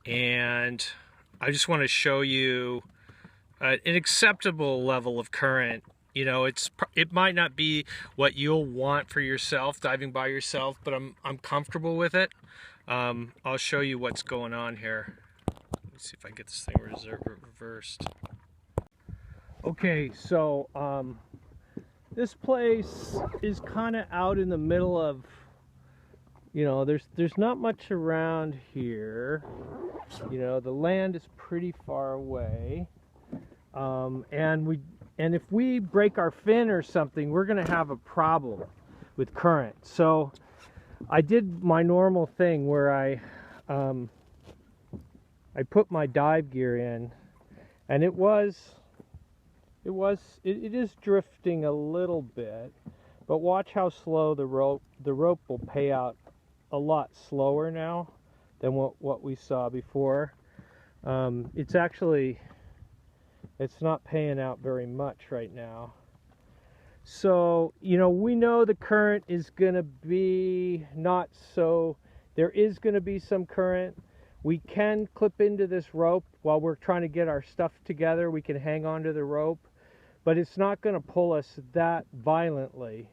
and I just want to show you an acceptable level of current. You know, it might not be what you'll want for yourself diving by yourself, but I'm comfortable with it. I'll show you what's going on here. Let's see if I can get this thing reversed. Okay, so this place is kind of out in the middle of, you know, there's not much around here. You know, the land is pretty far away, and if we break our fin or something, we're going to have a problem with current. So I did my normal thing where I put my dive gear in, and it is drifting a little bit, but watch how slow the rope will pay out a lot slower now than what we saw before. It's not paying out very much right now. So, you know, we know the current is going to be not so, there is going to be some current. We can clip into this rope while we're trying to get our stuff together. We can hang onto the rope, but it's not going to pull us that violently.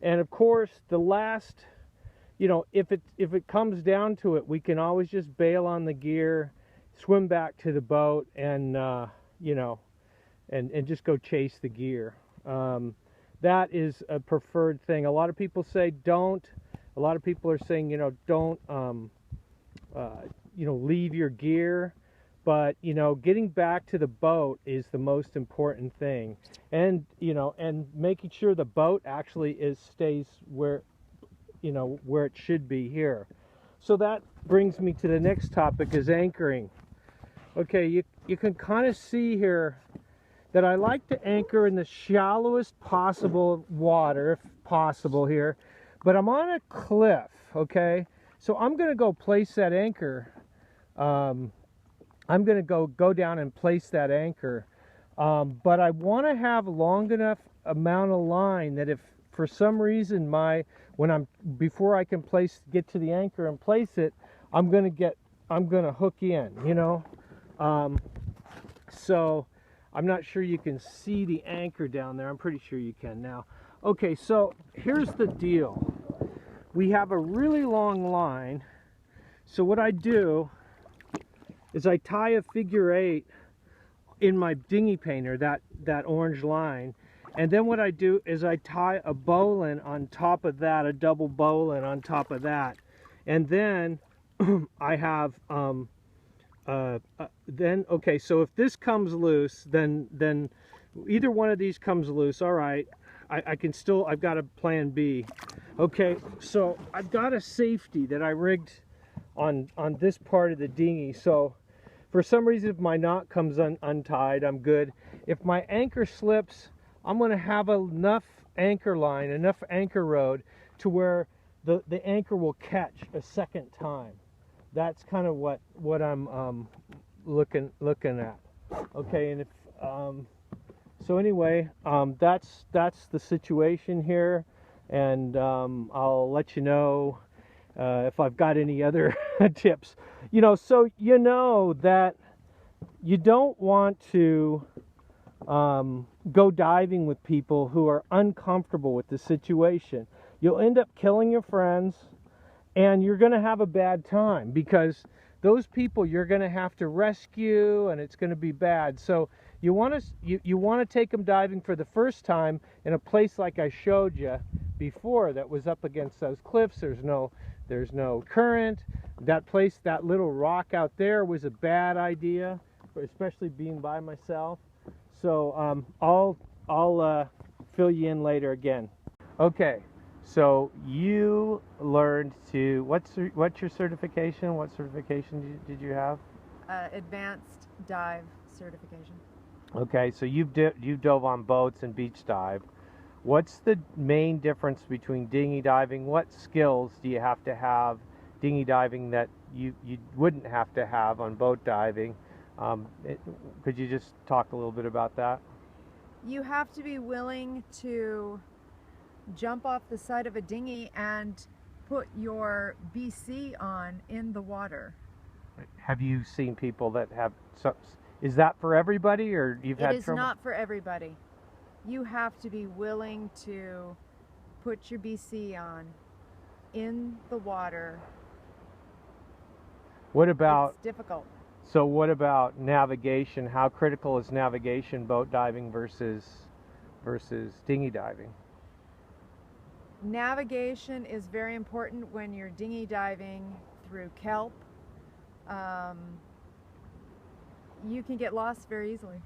And of course, the last, you know, if it comes down to it, we can always just bail on the gear, swim back to the boat, and you know, and just go chase the gear. That is a preferred thing. A lot of people say don't. A lot of people are saying, you know, don't you know, leave your gear. But, you know, getting back to the boat is the most important thing. And, you know, and making sure the boat actually stays where, you know, where it should be here. So that brings me to the next topic, is anchoring. Okay, you can kind of see here that I like to anchor in the shallowest possible water, if possible here. But I'm on a cliff, okay? So I'm going to go place that anchor. I'm going to go down and place that anchor. But I want to have a long enough amount of line that if for some reason before I can get to the anchor and place it, I'm going to hook in, you know? So I'm not sure you can see the anchor down there. I'm pretty sure you can now. Okay, so here's the deal. We have a really long line. So what I do is I tie a figure 8 in my dinghy painter, that orange line. And then what I do is I tie a bowline on top of that, a double bowline on top of that. And then I have okay, so if this comes loose, then either one of these comes loose, all right, I've got a plan B. Okay, so I've got a safety that I rigged on this part of the dinghy. So for some reason, if my knot comes untied, I'm good. If my anchor slips, I'm going to have enough anchor line, enough anchor road to where the anchor will catch a second time. That's kind of what I'm looking at. Okay, and if so anyway, that's the situation here, and I'll let you know if I've got any other tips. You know, so you know that you don't want to go diving with people who are uncomfortable with the situation. You'll end up killing your friends, and you're going to have a bad time because those people you're going to have to rescue, and it's going to be bad. So you want to take them diving for the first time in a place like I showed you before that was up against those cliffs. There's no current. That place, that little rock out there, was a bad idea, especially being by myself. So I'll fill you in later again. Okay. So you learned to, what's your certification? What certification did you have? Advanced dive certification. Okay, so you dove on boats and beach dive. What's the main difference between dinghy diving? What skills do you have to have dinghy diving that you wouldn't have to have on boat diving? Could you just talk a little bit about that? You have to be willing to jump off the side of a dinghy and put your BC on in the water. Have you seen people that have is that for everybody, or you've had It is trouble? not for everybody. You have to be willing to put your BC on in the water. What about, It's difficult. so what about navigation? How critical is navigation boat diving versus dinghy diving? Navigation is very important when you're dinghy diving through kelp. You can get lost very easily.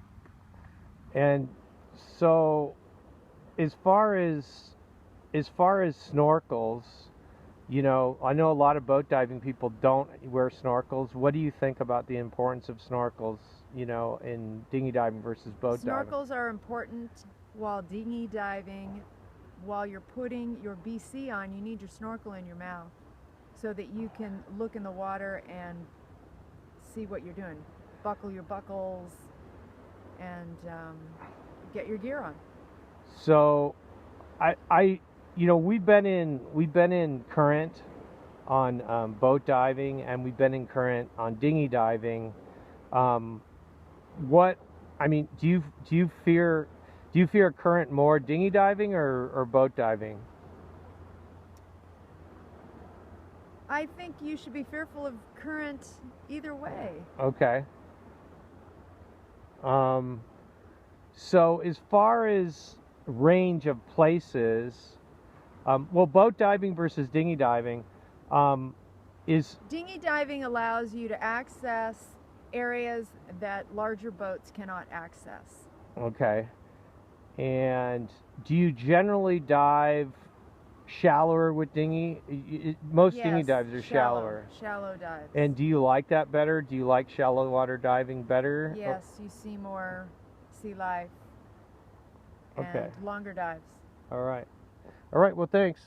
And so as far as snorkels, you know, I know a lot of boat diving people don't wear snorkels. What do you think about the importance of snorkels, you know, in dinghy diving versus boat diving? Snorkels are important while dinghy diving. While you're putting your BC on, you need your snorkel in your mouth so that you can look in the water and see what you're doing. Buckle your buckles and get your gear on. So you know, we've been in current on boat diving, and we've been in current on dinghy diving. What, I mean, do you fear current more, dinghy diving or boat diving? I think you should be fearful of current either way. Okay. So as far as range of places, well, boat diving versus dinghy diving, is Dinghy diving allows you to access areas that larger boats cannot access. okay. And do you generally dive shallower with dinghy? Most dinghy Yes, dives are shallower. Shallow dives. And do you like that better? Do you like shallow water diving better? Yes, you see more sea life and Okay. longer dives. All right. All right. Well, thanks.